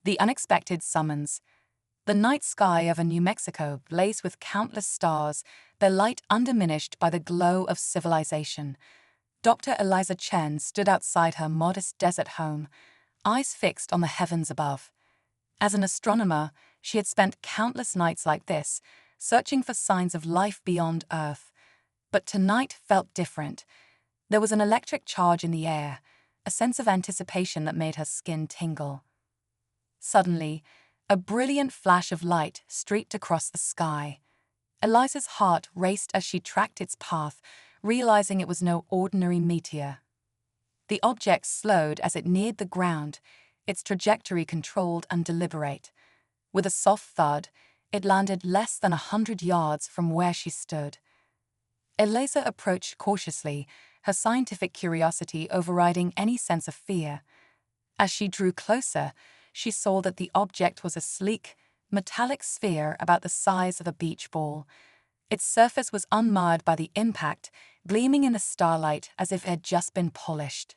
The unexpected summons. The night sky over New Mexico blazed with countless stars, their light undiminished by the glow of civilization. Dr. Eliza Chen stood outside her modest desert home, eyes fixed on the heavens above. As an astronomer, she had spent countless nights like this, searching for signs of life beyond Earth. But tonight felt different. There was an electric charge in the air, a sense of anticipation that made her skin tingle. Suddenly, a brilliant flash of light streaked across the sky. Eliza's heart raced as she tracked its path, realizing it was no ordinary meteor. The object slowed as it neared the ground, its trajectory controlled and deliberate. With a soft thud, it landed less than 100 yards from where she stood. Eliza approached cautiously, her scientific curiosity overriding any sense of fear. As she drew closer, she saw that the object was a sleek, metallic sphere about the size of a beach ball. Its surface was unmarred by the impact, gleaming in the starlight as if it had just been polished.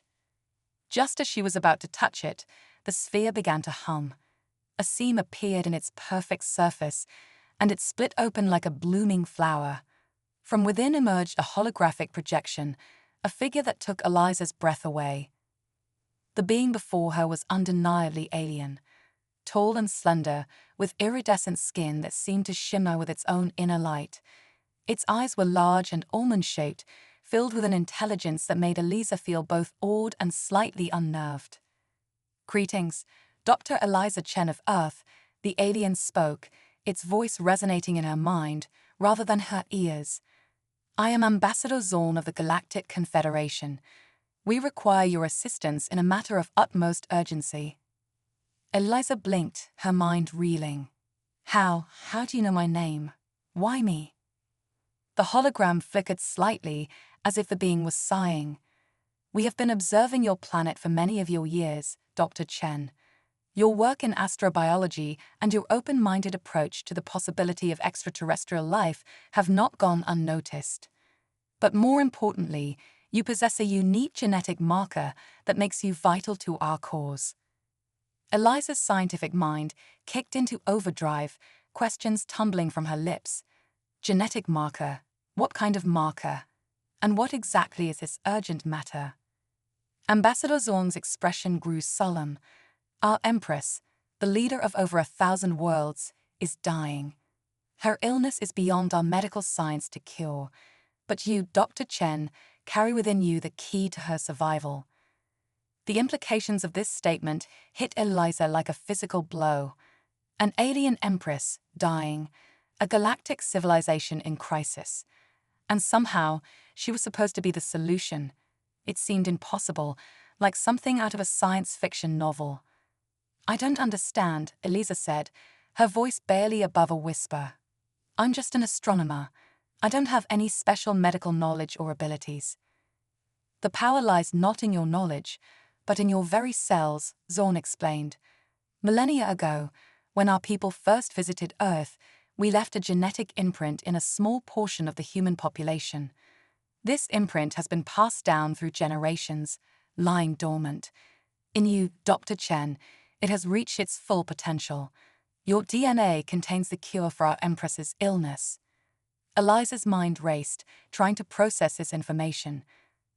Just as she was about to touch it, the sphere began to hum. A seam appeared in its perfect surface, and it split open like a blooming flower. From within emerged a holographic projection, a figure that took Eliza's breath away. The being before her was undeniably alien. Tall and slender, with iridescent skin that seemed to shimmer with its own inner light. Its eyes were large and almond-shaped, filled with an intelligence that made Eliza feel both awed and slightly unnerved. "Greetings, Dr. Eliza Chen of Earth," the alien spoke, its voice resonating in her mind rather than her ears. "I am Ambassador Zorn of the Galactic Confederation. We require your assistance in a matter of utmost urgency." Eliza blinked, her mind reeling. How do you know my name? Why me?" The hologram flickered slightly, as if the being was sighing. "We have been observing your planet for many of your years, Dr. Chen. Your work in astrobiology and your open-minded approach to the possibility of extraterrestrial life have not gone unnoticed. But more importantly, you possess a unique genetic marker that makes you vital to our cause." Eliza's scientific mind kicked into overdrive, questions tumbling from her lips. Genetic marker? What kind of marker? And what exactly is this urgent matter? Ambassador Zorn's expression grew solemn. "Our Empress, the leader of over 1,000 worlds, is dying. Her illness is beyond our medical science to cure, but you, Dr. Chen, carry within you the key to her survival." The implications of this statement hit Eliza like a physical blow. An alien empress, dying, a galactic civilization in crisis. And somehow, she was supposed to be the solution. It seemed impossible, like something out of a science fiction novel. "I don't understand," Eliza said, her voice barely above a whisper. "I'm just an astronomer. I don't have any special medical knowledge or abilities." "The power lies not in your knowledge, but in your very cells," Zorn explained. "Millennia ago, when our people first visited Earth, we left a genetic imprint in a small portion of the human population. This imprint has been passed down through generations, lying dormant. In you, Dr. Chen, it has reached its full potential. Your DNA contains the cure for our Empress's illness." Eliza's mind raced, trying to process this information.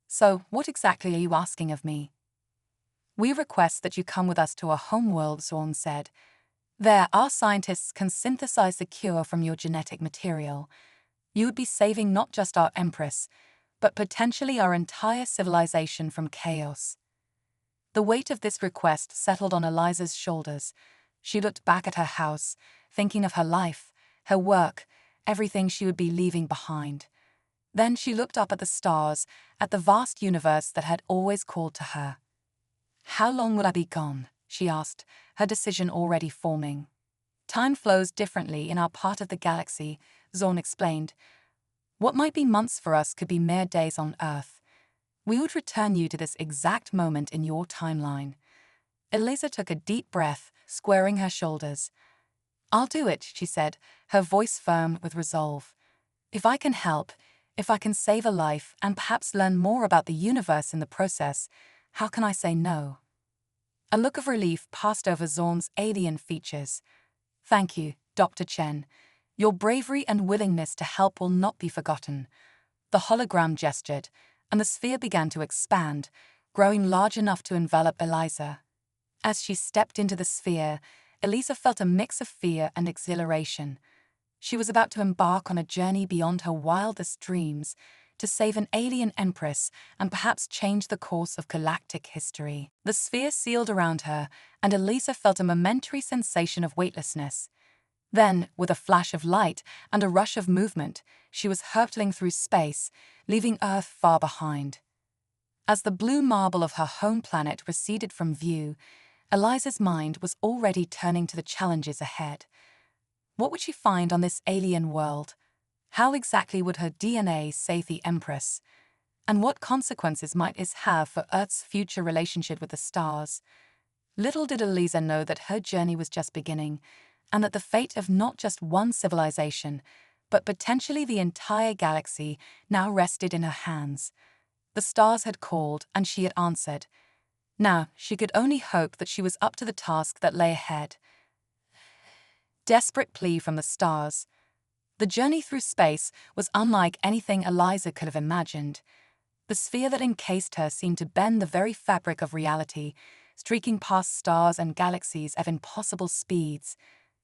"So, what exactly are you asking of me?" "We request that you come with us to our homeworld," Zorn said. "There, our scientists can synthesize the cure from your genetic material. You would be saving not just our Empress, but potentially our entire civilization from chaos." The weight of this request settled on Eliza's shoulders. She looked back at her house, thinking of her life, her work, everything she would be leaving behind. Then she looked up at the stars, at the vast universe that had always called to her. "How long will I be gone?" she asked, her decision already forming. "Time flows differently in our part of the galaxy," Zorn explained. "What might be months for us could be mere days on Earth. We would return you to this exact moment in your timeline." Eliza took a deep breath, squaring her shoulders. "I'll do it," she said, her voice firm with resolve. "If I can help, if I can save a life and perhaps learn more about the universe in the process, how can I say no?" A look of relief passed over Zorn's alien features. "Thank you, Dr. Chen. Your bravery and willingness to help will not be forgotten." The hologram gestured, and the sphere began to expand, growing large enough to envelop Eliza. As she stepped into the sphere, Eliza felt a mix of fear and exhilaration. She was about to embark on a journey beyond her wildest dreams, to save an alien empress and perhaps change the course of galactic history. The sphere sealed around her, and Eliza felt a momentary sensation of weightlessness. Then, with a flash of light and a rush of movement, she was hurtling through space, leaving Earth far behind. As the blue marble of her home planet receded from view, Eliza's mind was already turning to the challenges ahead. What would she find on this alien world? How exactly would her DNA save the Empress? And what consequences might this have for Earth's future relationship with the stars? Little did Eliza know that her journey was just beginning, and that the fate of not just one civilization, but potentially the entire galaxy, now rested in her hands. The stars had called, and she had answered. Now, she could only hope that she was up to the task that lay ahead. Desperate plea from the stars. The journey through space was unlike anything Eliza could have imagined. The sphere that encased her seemed to bend the very fabric of reality, streaking past stars and galaxies at impossible speeds.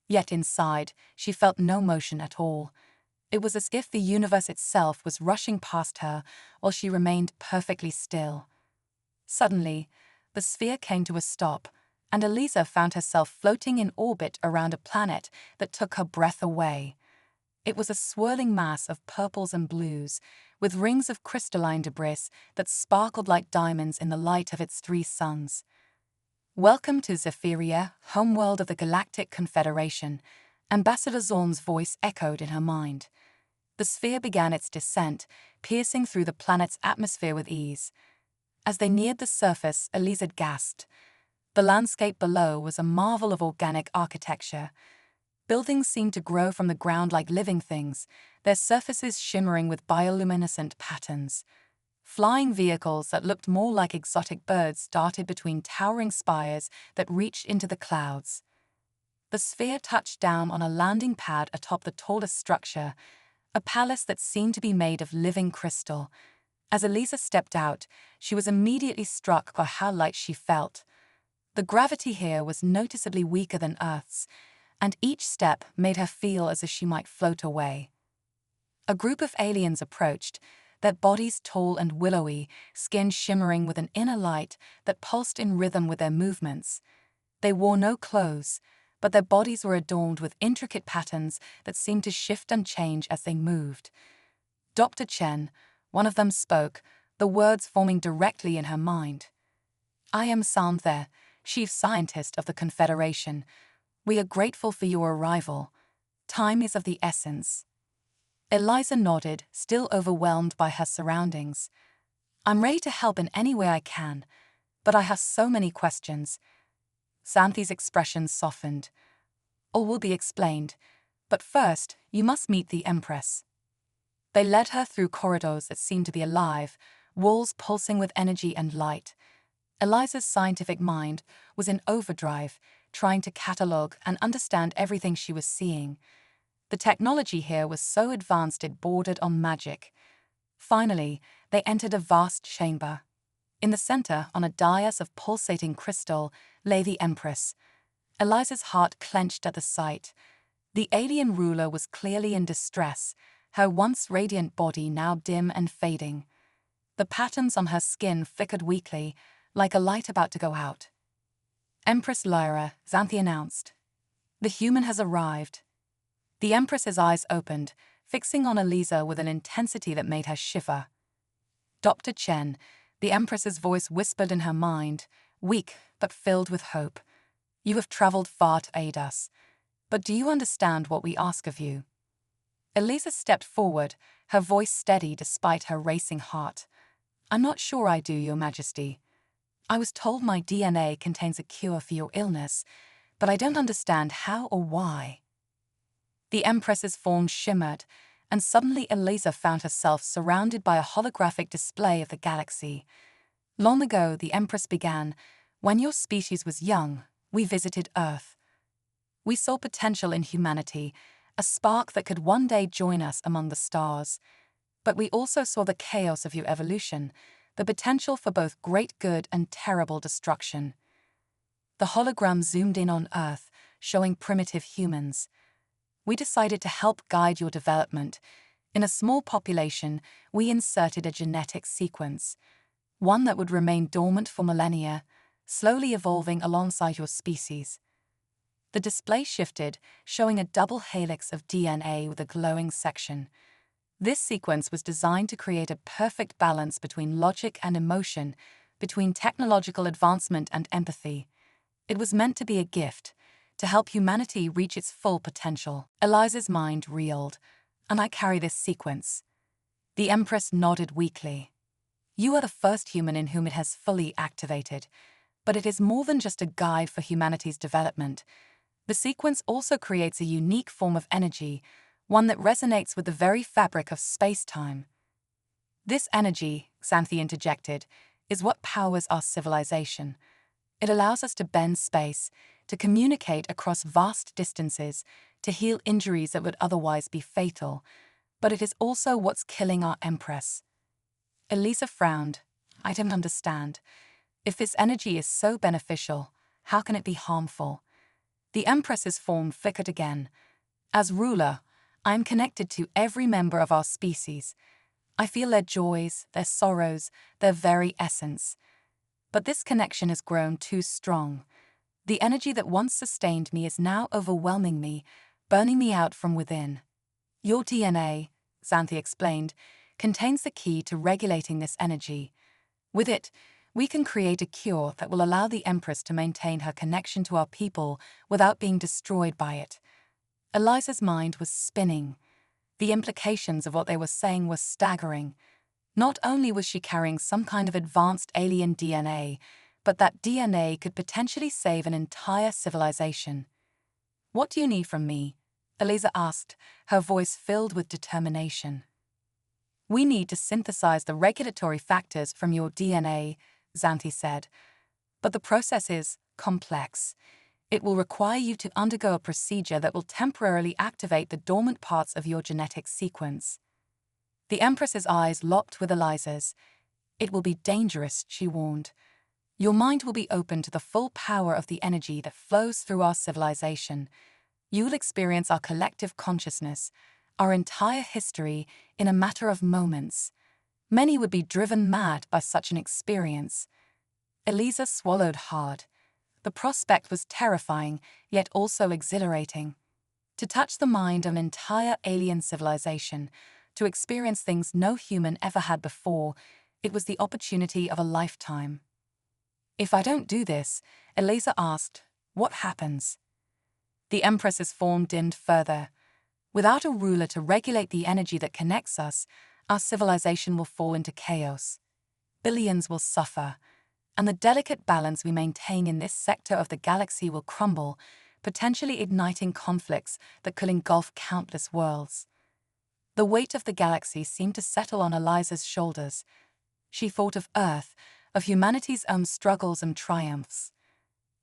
Yet inside, she felt no motion at all. It was as if the universe itself was rushing past her while she remained perfectly still. Suddenly, the sphere came to a stop, and Eliza found herself floating in orbit around a planet that took her breath away. It was a swirling mass of purples and blues, with rings of crystalline debris that sparkled like diamonds in the light of its 3 suns. "Welcome to Zephyria, homeworld of the Galactic Confederation," Ambassador Zorn's voice echoed in her mind. The sphere began its descent, piercing through the planet's atmosphere with ease. As they neared the surface, Eliza gasped. The landscape below was a marvel of organic architecture. Buildings seemed to grow from the ground like living things, their surfaces shimmering with bioluminescent patterns. Flying vehicles that looked more like exotic birds darted between towering spires that reached into the clouds. The sphere touched down on a landing pad atop the tallest structure, a palace that seemed to be made of living crystal. As Eliza stepped out, she was immediately struck by how light she felt. The gravity here was noticeably weaker than Earth's, and each step made her feel as if she might float away. A group of aliens approached, their bodies tall and willowy, skin shimmering with an inner light that pulsed in rhythm with their movements. They wore no clothes, but their bodies were adorned with intricate patterns that seemed to shift and change as they moved. "Dr. Chen," one of them spoke, the words forming directly in her mind. "I am Santhe, Chief Scientist of the Confederation. We are grateful for your arrival. Time is of the essence." Eliza nodded, still overwhelmed by her surroundings. "I'm ready to help in any way I can, but I have so many questions." Santhe's expression softened. "All will be explained, but first, you must meet the Empress." They led her through corridors that seemed to be alive, walls pulsing with energy and light. Eliza's scientific mind was in overdrive, trying to catalogue and understand everything she was seeing. The technology here was so advanced it bordered on magic. Finally, they entered a vast chamber. In the center, on a dais of pulsating crystal, lay the Empress. Eliza's heart clenched at the sight. The alien ruler was clearly in distress, her once radiant body now dim and fading. The patterns on her skin flickered weakly, like a light about to go out. "Empress Lyra," Xanthi announced. "The human has arrived." The Empress's eyes opened, fixing on Eliza with an intensity that made her shiver. "Dr. Chen," the Empress's voice whispered in her mind, weak but filled with hope. "You have traveled far to aid us. But do you understand what we ask of you?" Eliza stepped forward, her voice steady despite her racing heart. "I'm not sure I do, Your Majesty. I was told my DNA contains a cure for your illness, but I don't understand how or why." The Empress's form shimmered, and suddenly Eliza found herself surrounded by a holographic display of the galaxy. Long ago, the Empress began, When your species was young, we visited Earth. We saw potential in humanity, a spark that could one day join us among the stars. But we also saw the chaos of your evolution, the potential for both great good and terrible destruction. The hologram zoomed in on Earth, showing primitive humans. We decided to help guide your development. In a small population, we inserted a genetic sequence, one that would remain dormant for millennia, slowly evolving alongside your species. The display shifted, showing a double helix of DNA with a glowing section. This sequence was designed to create a perfect balance between logic and emotion, between technological advancement and empathy. It was meant to be a gift, to help humanity reach its full potential. Eliza's mind reeled. And I carry this sequence. The Empress nodded weakly. You are the first human in whom it has fully activated, but it is more than just a guide for humanity's development. The sequence also creates a unique form of energy, one that resonates with the very fabric of space-time. This energy, Xanthi interjected, is what powers our civilization. It allows us to bend space, to communicate across vast distances, to heal injuries that would otherwise be fatal. But it is also what's killing our Empress. Eliza frowned. I don't understand. If this energy is so beneficial, how can it be harmful? The Empress's form flickered again. As ruler, I am connected to every member of our species. I feel their joys, their sorrows, their very essence. But this connection has grown too strong. The energy that once sustained me is now overwhelming me, burning me out from within. Your DNA, Xanthi explained, contains the key to regulating this energy. With it, we can create a cure that will allow the Empress to maintain her connection to our people without being destroyed by it. Eliza's mind was spinning. The implications of what they were saying were staggering. Not only was she carrying some kind of advanced alien DNA, but that DNA could potentially save an entire civilization. What do you need from me? Eliza asked, her voice filled with determination. We need to synthesize the regulatory factors from your DNA, Xanthi said. But the process is complex. It will require you to undergo a procedure that will temporarily activate the dormant parts of your genetic sequence. The Empress's eyes locked with Eliza's. It will be dangerous, she warned. Your mind will be open to the full power of the energy that flows through our civilization. You'll experience our collective consciousness, our entire history, in a matter of moments. Many would be driven mad by such an experience. Eliza swallowed hard. The prospect was terrifying, yet also exhilarating. To touch the mind of an entire alien civilization, to experience things no human ever had before, it was the opportunity of a lifetime. If I don't do this, Eliza asked, what happens? The Empress's form dimmed further. Without a ruler to regulate the energy that connects us, our civilization will fall into chaos. Billions will suffer, and the delicate balance we maintain in this sector of the galaxy will crumble, potentially igniting conflicts that could engulf countless worlds. The weight of the galaxy seemed to settle on Eliza's shoulders. She thought of Earth, of humanity's own struggles and triumphs.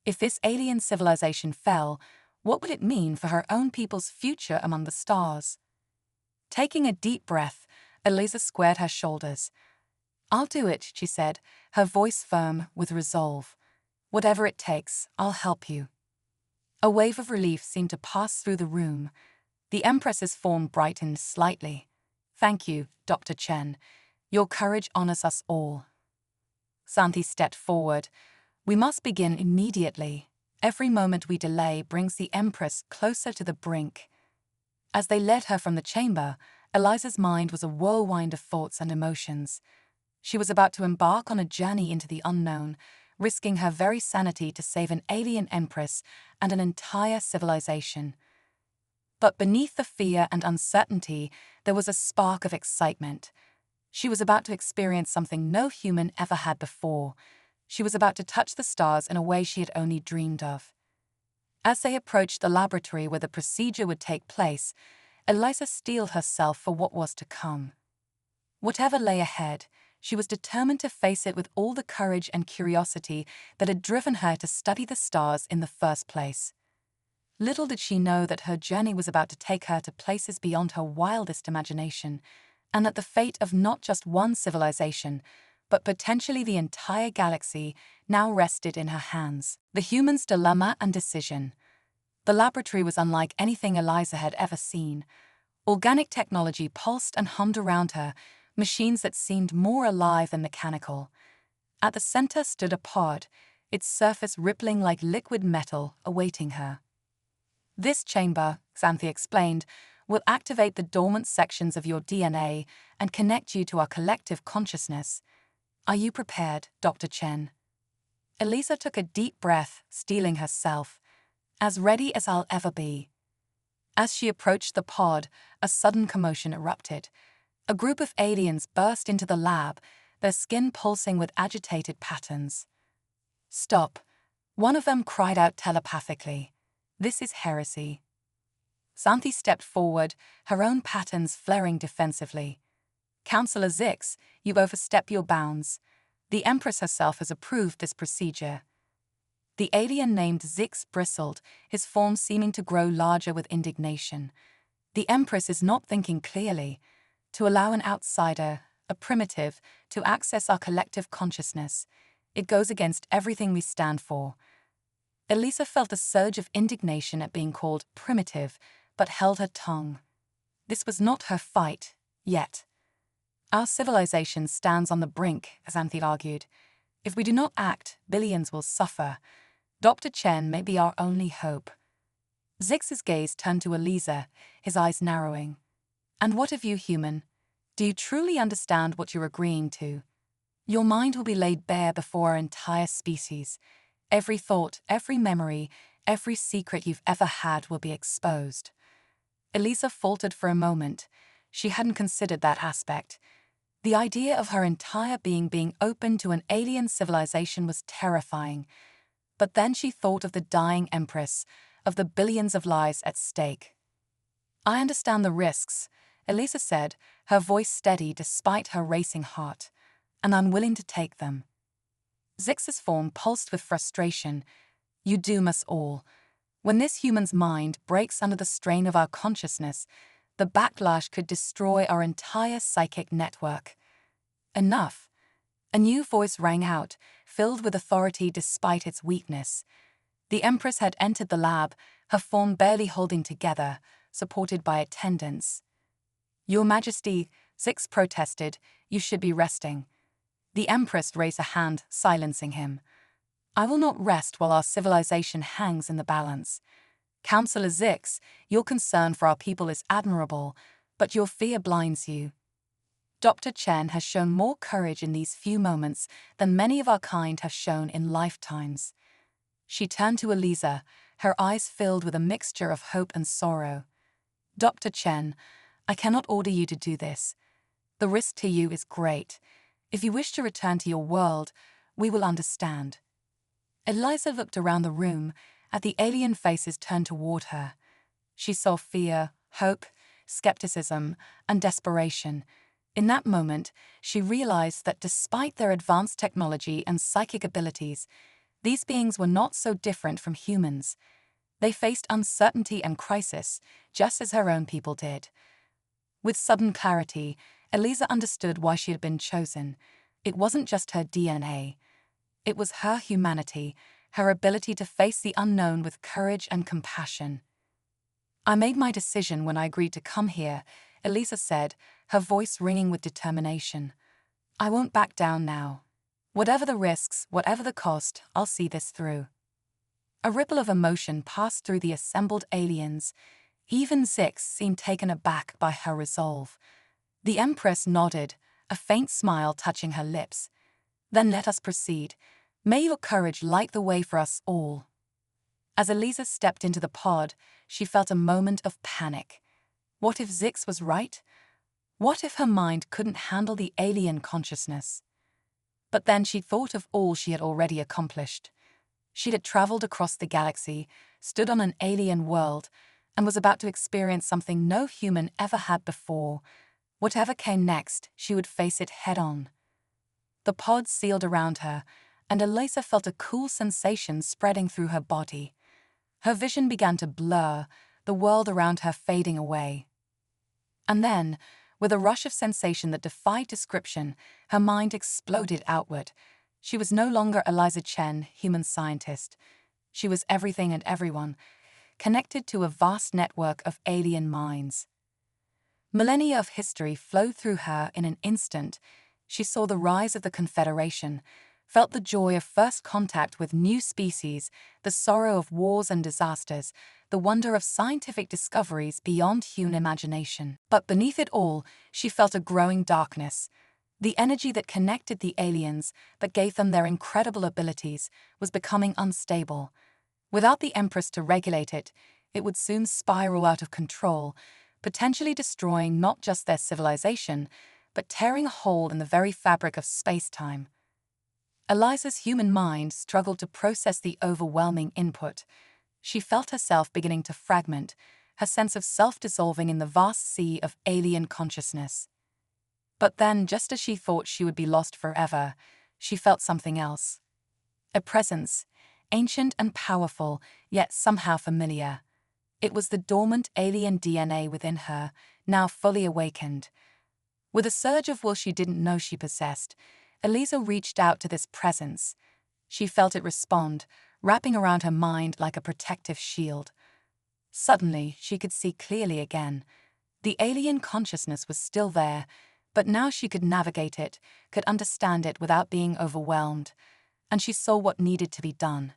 If this alien civilization fell, what would it mean for her own people's future among the stars? Taking a deep breath, Eliza squared her shoulders. I'll do it, she said, her voice firm with resolve. Whatever it takes, I'll help you. A wave of relief seemed to pass through the room. The Empress's form brightened slightly. Thank you, Dr. Chen. Your courage honors us all. Xanthi stepped forward. We must begin immediately. Every moment we delay brings the Empress closer to the brink. As they led her from the chamber, Eliza's mind was a whirlwind of thoughts and emotions. She was about to embark on a journey into the unknown, risking her very sanity to save an alien Empress and an entire civilization. But beneath the fear and uncertainty, there was a spark of excitement. She was about to experience something no human ever had before. She was about to touch the stars in a way she had only dreamed of. As they approached the laboratory where the procedure would take place, Eliza steeled herself for what was to come. Whatever lay ahead, She was determined to face it with all the courage and curiosity that had driven her to study the stars in the first place. Little did she know that her journey was about to take her to places beyond her wildest imagination, and that the fate of not just one civilization, but potentially the entire galaxy, now rested in her hands. The human's dilemma and decision. The laboratory was unlike anything Eliza had ever seen. Organic technology pulsed and hummed around her, machines that seemed more alive than mechanical. At the center stood a pod, its surface rippling like liquid metal, awaiting her. "This chamber," Xanthi explained, "will activate the dormant sections of your DNA and connect you to our collective consciousness. Are you prepared, Dr. Chen?" Eliza took a deep breath, steeling herself. "As ready as I'll ever be." As she approached the pod, a sudden commotion erupted. A group of aliens burst into the lab, their skin pulsing with agitated patterns. "Stop," one of them cried out telepathically. "This is heresy." Xanthi stepped forward, her own patterns flaring defensively. "Counselor Zix, you overstep your bounds. The Empress herself has approved this procedure." The alien named Zix bristled, his form seeming to grow larger with indignation. "The Empress is not thinking clearly. To allow an outsider, a primitive, to access our collective consciousness, it goes against everything we stand for." Eliza felt a surge of indignation at being called primitive, but held her tongue. This was not her fight, yet. "Our civilization stands on the brink," Xanthi argued. "If we do not act, billions will suffer. Dr. Chen may be our only hope." Zix's gaze turned to Eliza, his eyes narrowing. "And what of you, human? Do you truly understand what you're agreeing to? Your mind will be laid bare before our entire species. Every thought, every memory, every secret you've ever had will be exposed." Eliza faltered for a moment. She hadn't considered that aspect. The idea of her entire being open to an alien civilization was terrifying. But then she thought of the dying Empress, of the billions of lives at stake. "I understand the risks," Eliza said, her voice steady despite her racing heart, "and I'm willing to take them." Zix's form pulsed with frustration. "You doom us all. When this human's mind breaks under the strain of our consciousness, the backlash could destroy our entire psychic network." "Enough." A new voice rang out, filled with authority despite its weakness. The Empress had entered the lab, her form barely holding together, supported by attendants. "Your Majesty," Zix protested, "you should be resting." The Empress raised a hand, silencing him. "I will not rest while our civilization hangs in the balance. Counselor Zix, your concern for our people is admirable, but your fear blinds you. Dr. Chen has shown more courage in these few moments than many of our kind have shown in lifetimes." She turned to Eliza, her eyes filled with a mixture of hope and sorrow. "Dr. Chen, I cannot order you to do this. The risk to you is great. If you wish to return to your world, we will understand." Eliza looked around the room, at the alien faces turned toward her. She saw fear, hope, skepticism, and desperation. In that moment, she realized that despite their advanced technology and psychic abilities, these beings were not so different from humans. They faced uncertainty and crisis, just as her own people did. With sudden clarity, Eliza understood why she had been chosen. It wasn't just her DNA. It was her humanity, her ability to face the unknown with courage and compassion. "I made my decision when I agreed to come here," Eliza said, her voice ringing with determination. "I won't back down now. Whatever the risks, whatever the cost, I'll see this through." A ripple of emotion passed through the assembled aliens. Even Zix seemed taken aback by her resolve. The Empress nodded, a faint smile touching her lips. "Then let us proceed. May your courage light the way for us all." As Eliza stepped into the pod, she felt a moment of panic. What if Zix was right? What if her mind couldn't handle the alien consciousness? But then she thought of all she had already accomplished. She had traveled across the galaxy, stood on an alien world, and was about to experience something no human ever had before. Whatever came next, she would face it head-on. The pod sealed around her, and Eliza felt a cool sensation spreading through her body. Her vision began to blur, the world around her fading away. And then, with a rush of sensation that defied description, her mind exploded outward. She was no longer Eliza Chen, human scientist. She was everything and everyone, connected to a vast network of alien minds. Millennia of history flowed through her in an instant. She saw the rise of the Confederation, felt the joy of first contact with new species, the sorrow of wars and disasters, the wonder of scientific discoveries beyond human imagination. But beneath it all, she felt a growing darkness. The energy that connected the aliens, that gave them their incredible abilities, was becoming unstable. Without the Empress to regulate it, it would soon spiral out of control, potentially destroying not just their civilization, but tearing a hole in the very fabric of space-time. Eliza's human mind struggled to process the overwhelming input. She felt herself beginning to fragment, her sense of self dissolving in the vast sea of alien consciousness. But then, just as she thought she would be lost forever, she felt something else. A presence, ancient and powerful, yet somehow familiar. It was the dormant alien DNA within her, now fully awakened. With a surge of will she didn't know she possessed, Eliza reached out to this presence. She felt it respond, wrapping around her mind like a protective shield. Suddenly, she could see clearly again. The alien consciousness was still there, but now she could navigate it, could understand it without being overwhelmed, and she saw what needed to be done.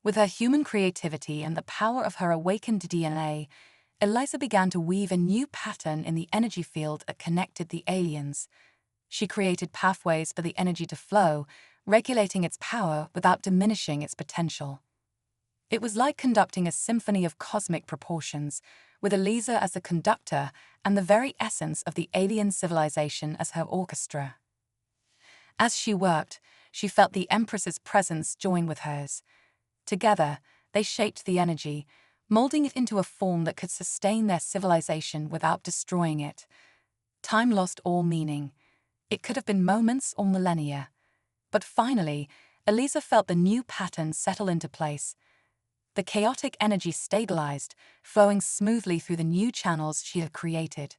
With her human creativity and the power of her awakened DNA, Eliza began to weave a new pattern in the energy field that connected the aliens. She created pathways for the energy to flow, regulating its power without diminishing its potential. It was like conducting a symphony of cosmic proportions, with Eliza as the conductor and the very essence of the alien civilization as her orchestra. As she worked, she felt the Empress's presence join with hers. Together, they shaped the energy, molding it into a form that could sustain their civilization without destroying it. Time lost all meaning. It could have been moments or millennia. But finally, Eliza felt the new pattern settle into place. The chaotic energy stabilized, flowing smoothly through the new channels she had created.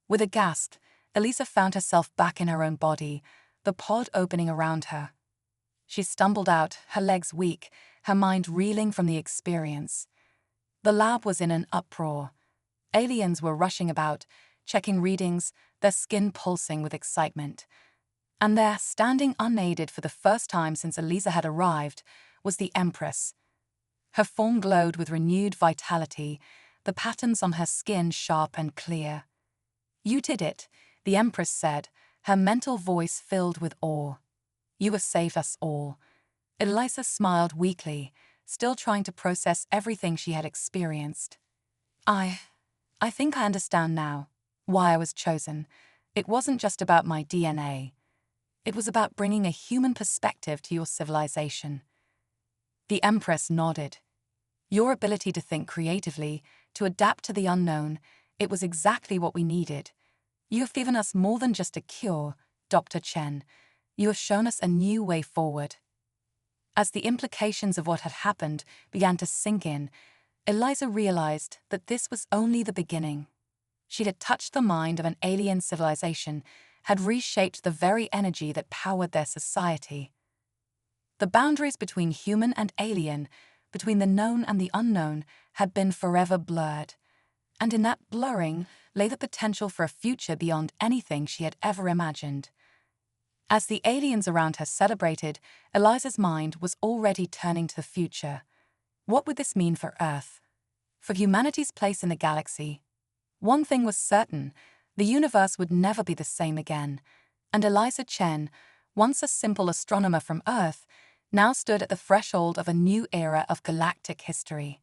With a gasp, Eliza found herself back in her own body, the pod opening around her. She stumbled out, her legs weak, her mind reeling from the experience. The lab was in an uproar. Aliens were rushing about, checking readings, their skin pulsing with excitement. And there, standing unaided for the first time since Eliza had arrived, was the Empress. Her form glowed with renewed vitality, the patterns on her skin sharp and clear. "You did it," the Empress said, her mental voice filled with awe. "You have saved us all." Eliza smiled weakly, still trying to process everything she had experienced. I think I understand now why I was chosen. It wasn't just about my DNA. It was about bringing a human perspective to your civilization." The Empress nodded. "Your ability to think creatively, to adapt to the unknown, it was exactly what we needed. You have given us more than just a cure, Dr. Chen. You have shown us a new way forward." As the implications of what had happened began to sink in, Eliza realized that this was only the beginning. She had touched the mind of an alien civilization, had reshaped the very energy that powered their society. The boundaries between human and alien, between the known and the unknown, had been forever blurred. And in that blurring lay the potential for a future beyond anything she had ever imagined. As the aliens around her celebrated, Eliza's mind was already turning to the future. What would this mean for Earth? For humanity's place in the galaxy? One thing was certain: the universe would never be the same again, and Eliza Chen, once a simple astronomer from Earth, now stood at the threshold of a new era of galactic history.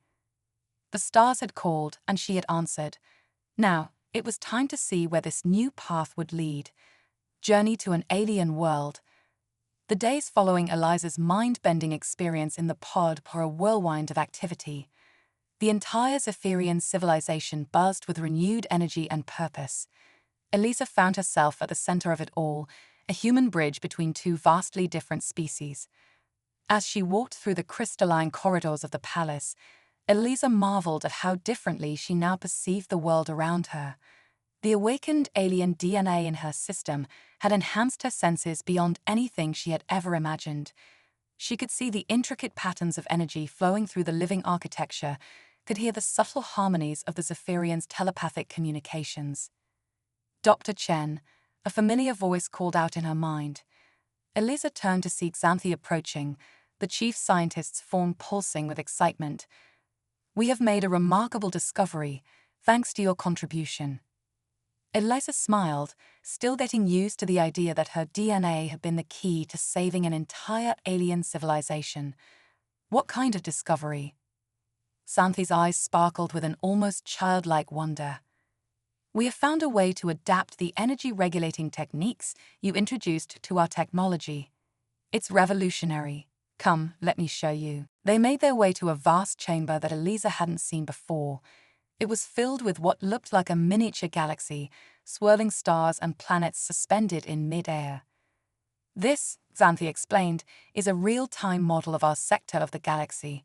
The stars had called, and she had answered. Now, it was time to see where this new path would lead. Journey to an alien world. The days following Eliza's mind-bending experience in the pod were a whirlwind of activity. The entire Zephyrian civilization buzzed with renewed energy and purpose. Eliza found herself at the center of it all, a human bridge between two vastly different species. As she walked through the crystalline corridors of the palace, Eliza marveled at how differently she now perceived the world around her. The awakened alien DNA in her system had enhanced her senses beyond anything she had ever imagined. She could see the intricate patterns of energy flowing through the living architecture, could hear the subtle harmonies of the Zephyrians' telepathic communications. Dr. Chen, a familiar voice called out in her mind. Eliza turned to see Xanthi approaching, the chief scientist's form pulsing with excitement. "We have made a remarkable discovery, thanks to your contribution." Eliza smiled, still getting used to the idea that her DNA had been the key to saving an entire alien civilization. "What kind of discovery?" Xanthi's eyes sparkled with an almost childlike wonder. "We have found a way to adapt the energy-regulating techniques you introduced to our technology. It's revolutionary. Come, let me show you." They made their way to a vast chamber that Eliza hadn't seen before. It was filled with what looked like a miniature galaxy, swirling stars and planets suspended in mid-air. "This," Xanthi explained, "is a real-time model of our sector of the galaxy.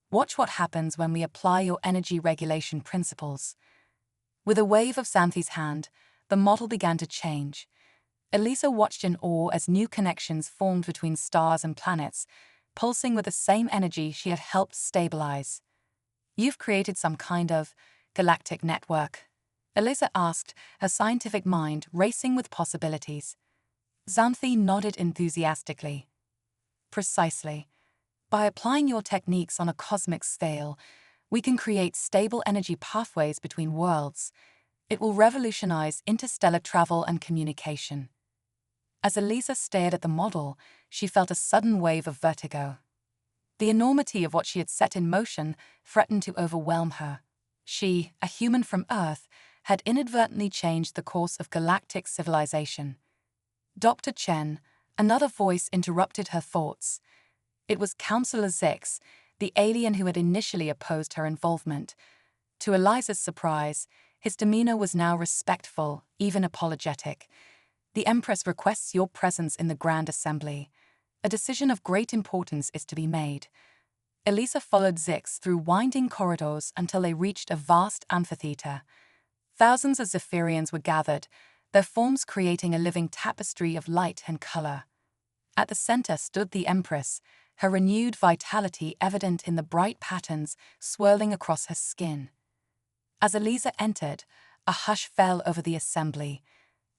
Watch what happens when we apply your energy regulation principles." With a wave of Xanthi's hand, the model began to change. Eliza watched in awe as new connections formed between stars and planets, pulsing with the same energy she had helped stabilize. "You've created some kind of galactic network?" Eliza asked, her scientific mind racing with possibilities. Xanthi nodded enthusiastically. "Precisely. By applying your techniques on a cosmic scale, we can create stable energy pathways between worlds. It will revolutionize interstellar travel and communication." As Eliza stared at the model, she felt a sudden wave of vertigo. The enormity of what she had set in motion threatened to overwhelm her. She, a human from Earth, had inadvertently changed the course of galactic civilization. Dr. Chen, another voice interrupted her thoughts. It was Counselor Zix, the alien who had initially opposed her involvement. To Eliza's surprise, his demeanor was now respectful, even apologetic. "The Empress requests your presence in the Grand Assembly. A decision of great importance is to be made." Eliza followed Zix through winding corridors until they reached a vast amphitheater. Thousands of Zephyrians were gathered, their forms creating a living tapestry of light and color. At the center stood the Empress, her renewed vitality evident in the bright patterns swirling across her skin. As Eliza entered, a hush fell over the assembly.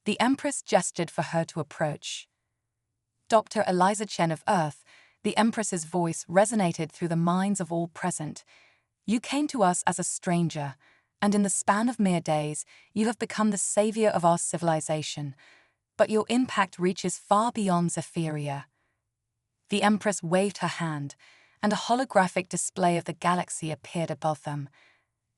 The Empress gestured for her to approach. "Dr. Eliza Chen of Earth," the Empress's voice resonated through the minds of all present. "You came to us as a stranger, and in the span of mere days, you have become the savior of our civilization. But your impact reaches far beyond Zephyria." The Empress waved her hand, and a holographic display of the galaxy appeared above them.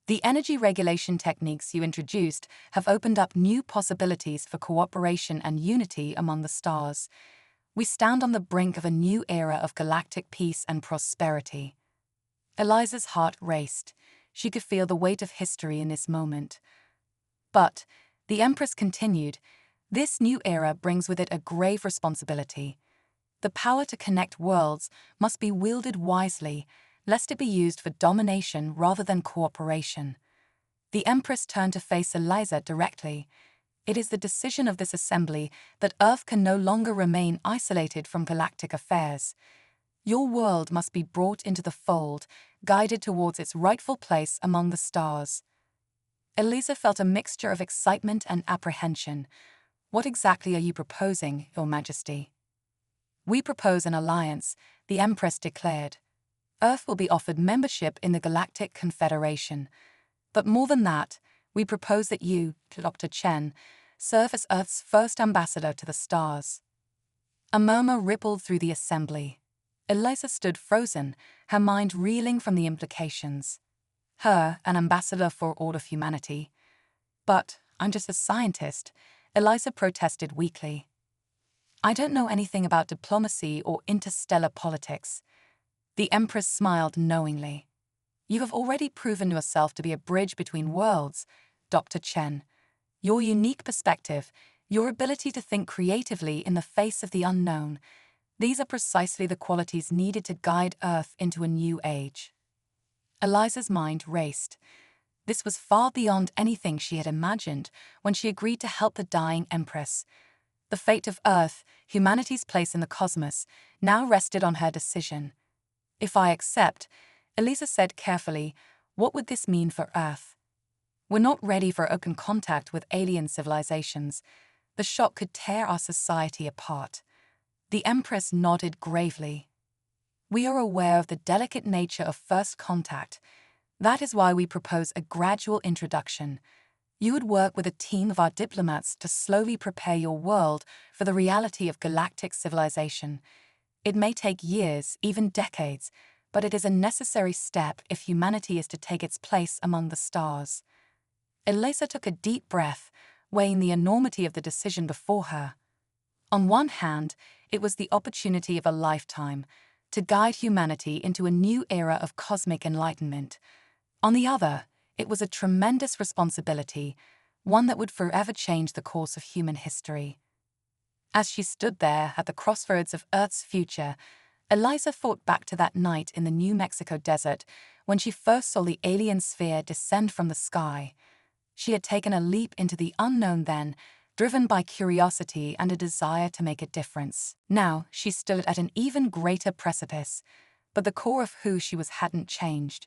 "The energy regulation techniques you introduced have opened up new possibilities for cooperation and unity among the stars. We stand on the brink of a new era of galactic peace and prosperity." Eliza's heart raced. She could feel the weight of history in this moment. But, the Empress continued, "This new era brings with it a grave responsibility. The power to connect worlds must be wielded wisely, lest it be used for domination rather than cooperation." The Empress turned to face Eliza directly. "It is the decision of this assembly that Earth can no longer remain isolated from galactic affairs. Your world must be brought into the fold, guided towards its rightful place among the stars." Eliza felt a mixture of excitement and apprehension. "What exactly are you proposing, Your Majesty?" "We propose an alliance," the Empress declared. "Earth will be offered membership in the Galactic Confederation. But more than that, we propose that you, Dr. Chen, serve as Earth's first ambassador to the stars." A murmur rippled through the assembly. Eliza stood frozen, her mind reeling from the implications. Her, an ambassador for all of humanity. "But I'm just a scientist," Eliza protested weakly. "I don't know anything about diplomacy or interstellar politics." The Empress smiled knowingly. "You have already proven yourself to be a bridge between worlds, Dr. Chen. Your unique perspective, your ability to think creatively in the face of the unknown. These are precisely the qualities needed to guide Earth into a new age. Eliza's mind raced. This was far beyond anything she had imagined when she agreed to help the dying Empress. The fate of Earth, humanity's place in the cosmos, now rested on her decision. If I accept, Eliza said carefully, what would this mean for Earth? We're not ready for open contact with alien civilizations. The shock could tear our society apart. The Empress nodded gravely. We are aware of the delicate nature of first contact. That is why we propose a gradual introduction. You would work with a team of our diplomats to slowly prepare your world for the reality of galactic civilization. It may take years, even decades, but it is a necessary step if humanity is to take its place among the stars. Eliza took a deep breath, weighing the enormity of the decision before her. On one hand, it was the opportunity of a lifetime to guide humanity into a new era of cosmic enlightenment. On the other, it was a tremendous responsibility, one that would forever change the course of human history. As she stood there at the crossroads of Earth's future, Eliza thought back to that night in the New Mexico desert when she first saw the alien sphere descend from the sky. She had taken a leap into the unknown then, driven by curiosity and a desire to make a difference. Now, she stood at an even greater precipice, but the core of who she was hadn't changed.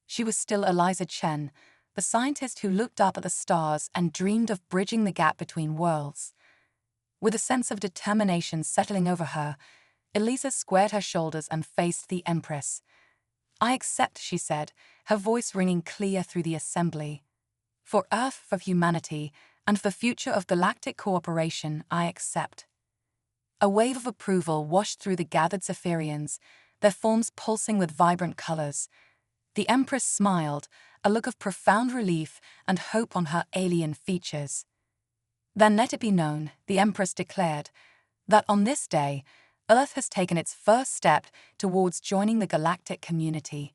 She was still Eliza Chen, the scientist who looked up at the stars and dreamed of bridging the gap between worlds. With a sense of determination settling over her, Eliza squared her shoulders and faced the Empress. I accept, she said, her voice ringing clear through the assembly. For Earth, for humanity, and for the future of galactic cooperation, I accept. A wave of approval washed through the gathered Zephyrians, their forms pulsing with vibrant colors. The Empress smiled, a look of profound relief and hope on her alien features. Then let it be known, the Empress declared, that on this day, Earth has taken its first step towards joining the galactic community.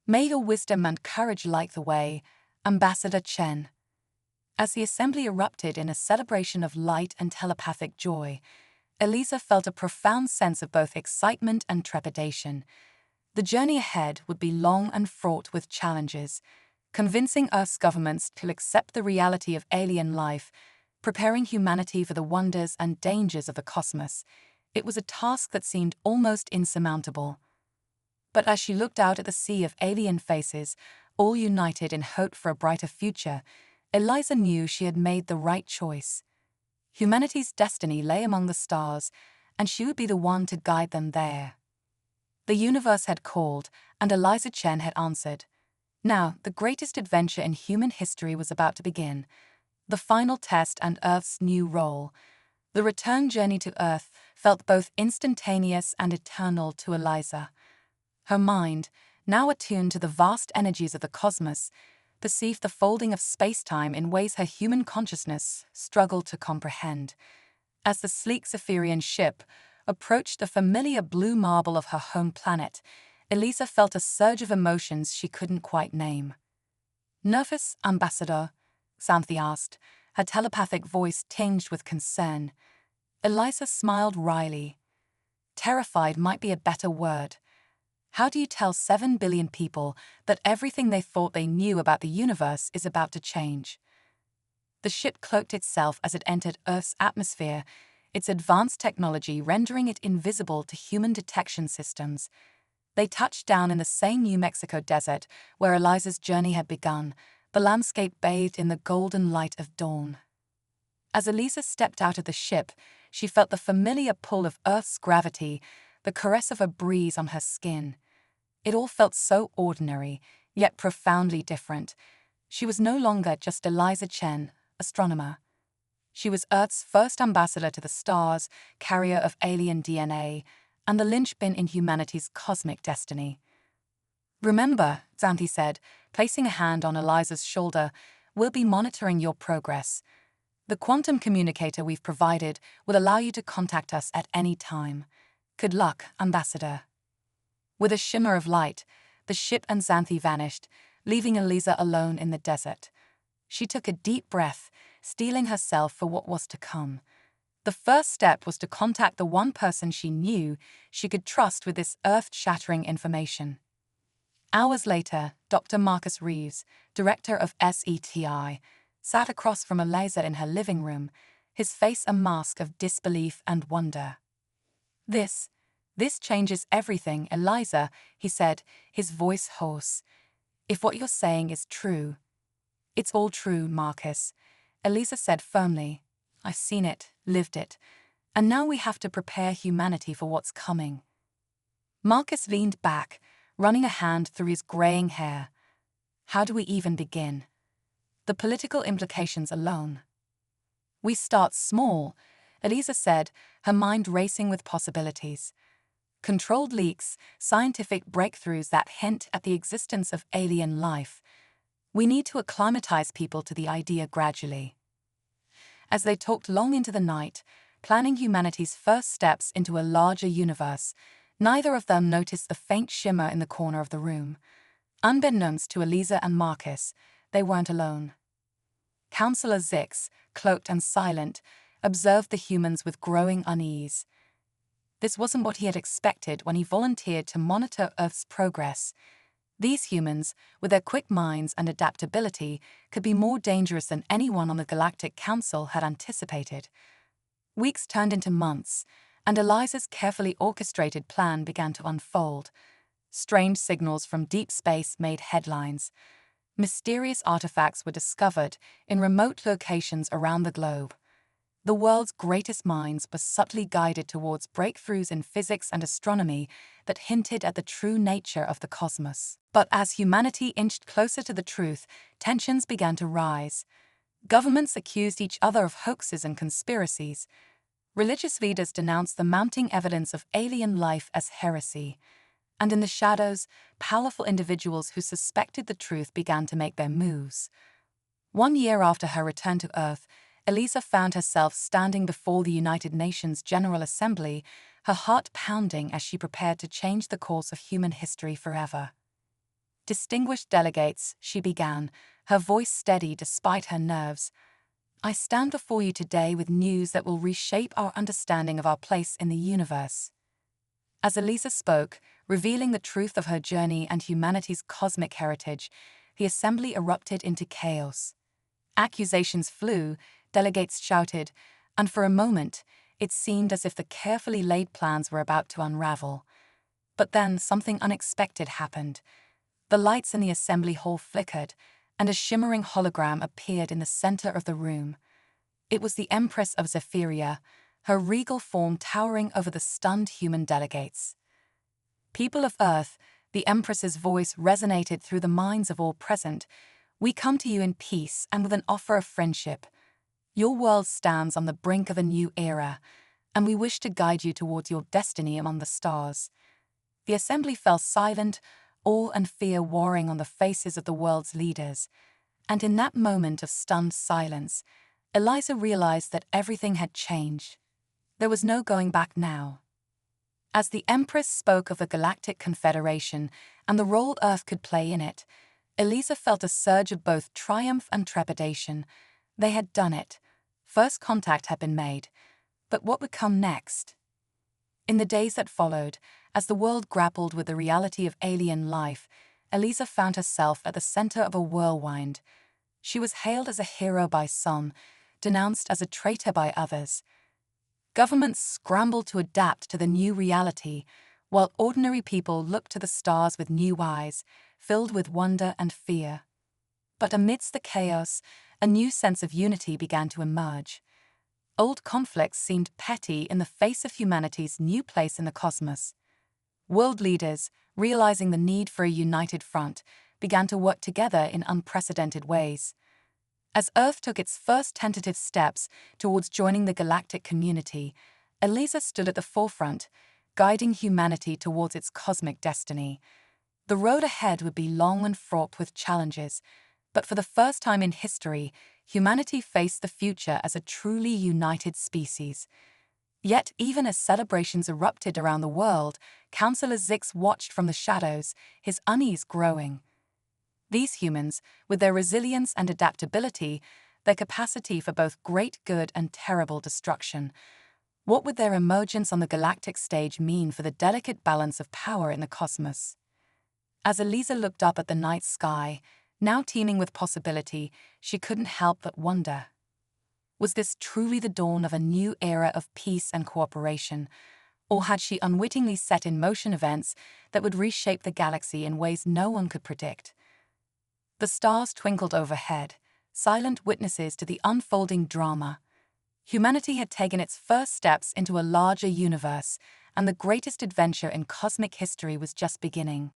May your wisdom and courage light the way, Ambassador Chen. As the assembly erupted in a celebration of light and telepathic joy, Eliza felt a profound sense of both excitement and trepidation. The journey ahead would be long and fraught with challenges, convincing Earth's governments to accept the reality of alien life, preparing humanity for the wonders and dangers of the cosmos. It was a task that seemed almost insurmountable. But as she looked out at the sea of alien faces, all united in hope for a brighter future, Eliza knew she had made the right choice. Humanity's destiny lay among the stars, and she would be the one to guide them there. The universe had called, and Eliza Chen had answered. Now, the greatest adventure in human history was about to begin. The final test and Earth's new role. The return journey to Earth felt both instantaneous and eternal to Eliza. Her mind, now attuned to the vast energies of the cosmos, perceived the folding of space-time in ways her human consciousness struggled to comprehend. As the sleek Zephyrian ship approached the familiar blue marble of her home planet, Eliza felt a surge of emotions she couldn't quite name. Nervous, Ambassador? Xanthi asked, her telepathic voice tinged with concern. Eliza smiled wryly. Terrified might be a better word. How do you tell 7 billion people that everything they thought they knew about the universe is about to change? The ship cloaked itself as it entered Earth's atmosphere, its advanced technology rendering it invisible to human detection systems. They touched down in the same New Mexico desert where Eliza's journey had begun, the landscape bathed in the golden light of dawn. As Eliza stepped out of the ship, she felt the familiar pull of Earth's gravity, the caress of a breeze on her skin. It all felt so ordinary, yet profoundly different. She was no longer just Eliza Chen, astronomer. She was Earth's first ambassador to the stars, carrier of alien DNA, and the linchpin in humanity's cosmic destiny. Remember, Xanthi said, placing a hand on Eliza's shoulder, we'll be monitoring your progress. The quantum communicator we've provided will allow you to contact us at any time. Good luck, Ambassador. With a shimmer of light, the ship and Xanthi vanished, leaving Eliza alone in the desert. She took a deep breath, steeling herself for what was to come. The first step was to contact the one person she knew she could trust with this earth-shattering information. Hours later, Dr. Marcus Reeves, director of SETI, sat across from Eliza in her living room, his face a mask of disbelief and wonder. This changes everything, Eliza, he said, his voice hoarse. If what you're saying is true. It's all true, Marcus, Eliza said firmly. I've seen it, lived it, and now we have to prepare humanity for what's coming. Marcus leaned back, running a hand through his graying hair. How do we even begin? The political implications alone. We start small, Eliza said, her mind racing with possibilities. Controlled leaks, scientific breakthroughs that hint at the existence of alien life. We need to acclimatize people to the idea gradually. As they talked long into the night, planning humanity's first steps into a larger universe, neither of them noticed the faint shimmer in the corner of the room. Unbeknownst to Eliza and Marcus, they weren't alone. Counselor Zix, cloaked and silent, observed the humans with growing unease. This wasn't what he had expected when he volunteered to monitor Earth's progress. These humans, with their quick minds and adaptability, could be more dangerous than anyone on the Galactic Council had anticipated. Weeks turned into months, and Eliza's carefully orchestrated plan began to unfold. Strange signals from deep space made headlines. Mysterious artifacts were discovered in remote locations around the globe. The world's greatest minds were subtly guided towards breakthroughs in physics and astronomy that hinted at the true nature of the cosmos. But as humanity inched closer to the truth, tensions began to rise. Governments accused each other of hoaxes and conspiracies. Religious leaders denounced the mounting evidence of alien life as heresy. And in the shadows, powerful individuals who suspected the truth began to make their moves. 1 year after her return to Earth, Eliza found herself standing before the United Nations General Assembly, her heart pounding as she prepared to change the course of human history forever. Distinguished delegates, she began, her voice steady despite her nerves. I stand before you today with news that will reshape our understanding of our place in the universe. As Eliza spoke, revealing the truth of her journey and humanity's cosmic heritage, the assembly erupted into chaos. Accusations flew, delegates shouted, and for a moment, it seemed as if the carefully laid plans were about to unravel. But then something unexpected happened. The lights in the assembly hall flickered, and a shimmering hologram appeared in the center of the room. It was the Empress of Zephyria, her regal form towering over the stunned human delegates. People of Earth, the Empress's voice resonated through the minds of all present. We come to you in peace and with an offer of friendship. Your world stands on the brink of a new era, and we wish to guide you towards your destiny among the stars. The assembly fell silent, awe and fear warring on the faces of the world's leaders. And in that moment of stunned silence, Eliza realized that everything had changed. There was no going back now. As the Empress spoke of the Galactic Confederation and the role Earth could play in it, Eliza felt a surge of both triumph and trepidation. They had done it. First contact had been made. But what would come next? In the days that followed, as the world grappled with the reality of alien life, Eliza found herself at the center of a whirlwind. She was hailed as a hero by some, denounced as a traitor by others. Governments scrambled to adapt to the new reality, while ordinary people looked to the stars with new eyes, filled with wonder and fear. But amidst the chaos, a new sense of unity began to emerge. Old conflicts seemed petty in the face of humanity's new place in the cosmos. World leaders, realizing the need for a united front, began to work together in unprecedented ways. As Earth took its first tentative steps towards joining the galactic community, Eliza stood at the forefront, guiding humanity towards its cosmic destiny. The road ahead would be long and fraught with challenges, but for the first time in history, humanity faced the future as a truly united species. Yet, even as celebrations erupted around the world, Counselor Zix watched from the shadows, his unease growing. These humans, with their resilience and adaptability, their capacity for both great good and terrible destruction, what would their emergence on the galactic stage mean for the delicate balance of power in the cosmos? As Eliza looked up at the night sky, now teeming with possibility, she couldn't help but wonder. Was this truly the dawn of a new era of peace and cooperation, or had she unwittingly set in motion events that would reshape the galaxy in ways no one could predict? The stars twinkled overhead, silent witnesses to the unfolding drama. Humanity had taken its first steps into a larger universe, and the greatest adventure in cosmic history was just beginning.